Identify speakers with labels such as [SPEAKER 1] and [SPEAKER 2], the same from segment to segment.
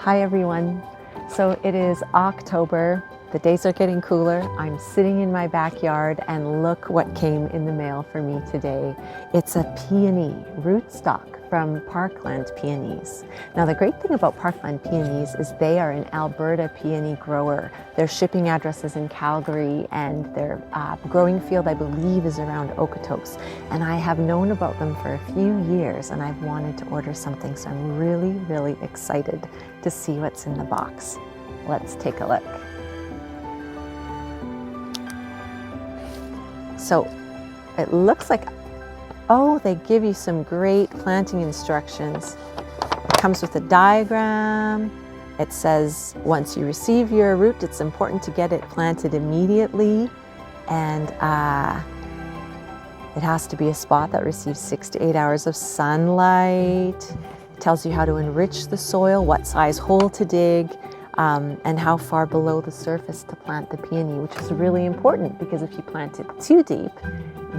[SPEAKER 1] Hi everyone. So it is October, the days are getting cooler. I'm sitting in my backyard and look what came in the mail for me today. It's a peony rootstock from Parkland Peonies. Now the great thing about Parkland Peonies is they are an Alberta peony grower. Their shipping address is in Calgary and their growing field I believe is around Okotoks. And I have known about them for a few years and I've wanted to order something, so I'm really excited to see what's in the box. Let's take a look. So it looks like, oh, they give you some great planting instructions. It comes with a diagram. It says once you receive your root, it's important to get it planted immediately. And it has to be a spot that receives 6 to 8 hours of sunlight. It tells you how to enrich the soil, what size hole to dig, and how far below the surface to plant the peony, which is really important because if you plant it too deep,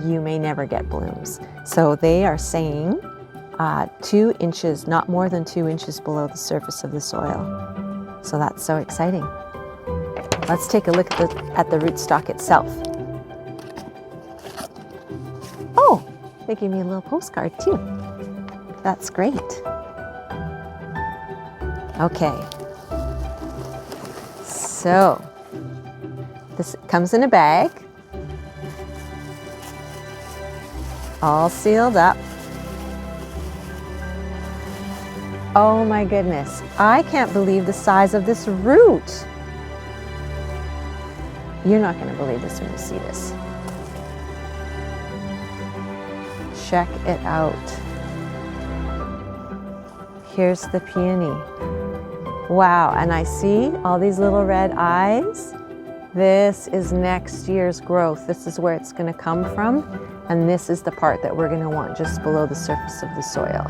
[SPEAKER 1] you may never get blooms. So they are saying 2 inches, not more than 2 inches below the surface of the soil. So that's so exciting. Let's take a look at the rootstock itself. Oh, they gave me a little postcard too. That's great. Okay. So, this comes in a bag, all sealed up. Oh my goodness, I can't believe the size of this root. You're not going to believe this when you see this. Check it out. Here's the peony. Wow, and I see all these little red eyes. This is next year's growth. This is where it's going to come from, and this is the part that we're going to want just below the surface of the soil.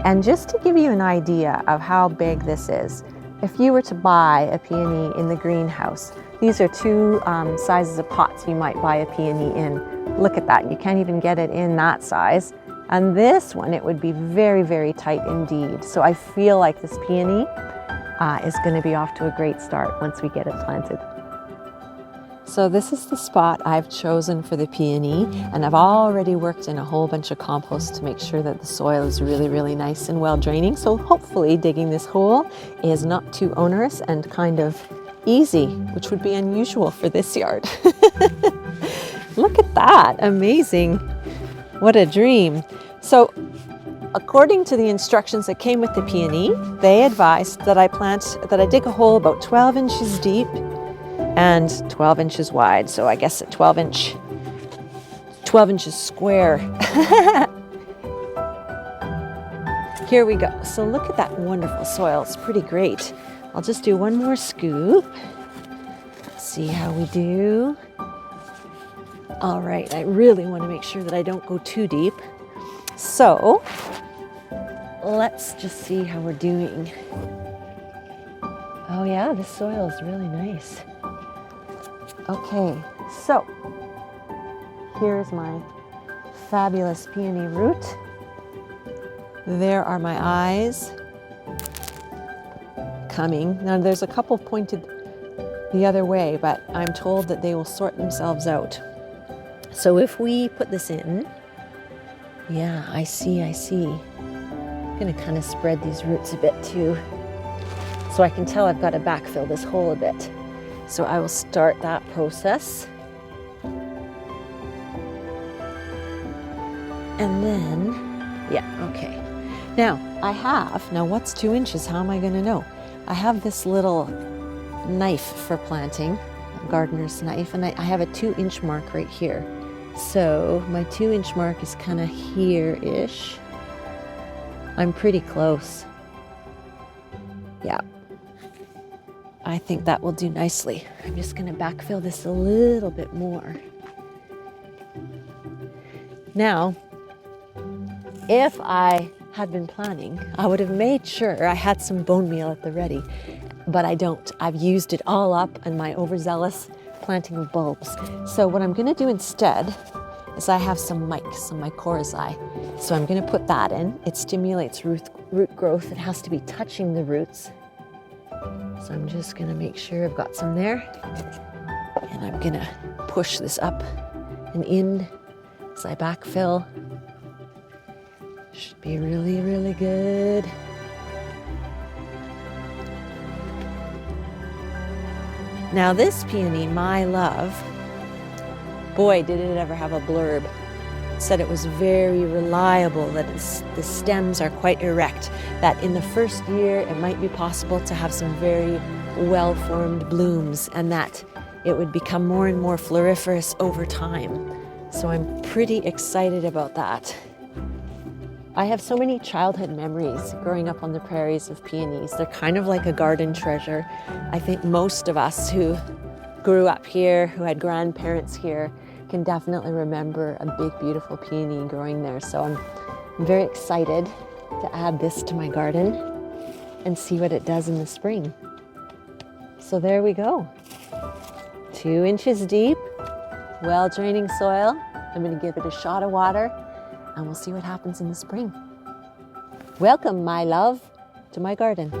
[SPEAKER 1] And just to give you an idea of how big this is, if you were to buy a peony in the greenhouse, these are 2 sizes of pots you might buy a peony in. Look at that, you can't even get it in that size. And this one, it would be very tight indeed. So I feel like this peony is going to be off to a great start once we get it planted. So this is the spot I've chosen for the peony, and I've already worked in a whole bunch of compost to make sure that the soil is really nice and well draining. So hopefully digging this hole is not too onerous and kind of easy, which would be unusual for this yard. Look at that, amazing. What a dream. So according to the instructions that came with the peony, they advised that I dig a hole about 12 inches deep and 12 inches wide. So I guess a 12 inches square. Here we go. So look at that wonderful soil. It's pretty great. I'll just do one more scoop. See how we do. All right, I really want to make sure that I don't go too deep. So let's just see how we're doing. Oh yeah, this soil is really nice. Okay, so here's my fabulous peony root. There are my eyes coming. Now there's a couple pointed the other way, but I'm told that they will sort themselves out. So if we put this in, yeah, I see. I'm gonna kind of spread these roots a bit too, so I can tell I've got to backfill this hole a bit. So I will start that process. And then, yeah, okay. Now what's 2 inches? How am I gonna know? I have this little knife for planting, a gardener's knife, and I have a 2-inch mark right here. So my 2-inch mark is kind of here-ish. I'm pretty close. Yeah. I think that will do nicely. I'm just going to backfill this a little bit more. Now, if I had been planning, I would have made sure I had some bone meal at the ready, but I don't. I've used it all up in my overzealous planting of bulbs. So what I'm going to do instead is I have some mics, some mycorrhizae. So I'm gonna put that in. It stimulates root growth. It has to be touching the roots. So I'm just gonna make sure I've got some there. And I'm gonna push this up and in as I backfill. Should be really, really good. Now this peony, my love, boy, did it ever have a blurb. It said it was very reliable, that the stems are quite erect, that in the first year it might be possible to have some very well-formed blooms, and that it would become more and more floriferous over time. So I'm pretty excited about that. I have so many childhood memories growing up on the prairies of peonies. They're kind of like a garden treasure. I think most of us who grew up here, who had grandparents here, can definitely remember a big, beautiful peony growing there. So I'm very excited to add this to my garden and see what it does in the spring. So there we go. 2 inches deep, well-draining soil. I'm gonna give it a shot of water and we'll see what happens in the spring. Welcome, my love, to my garden.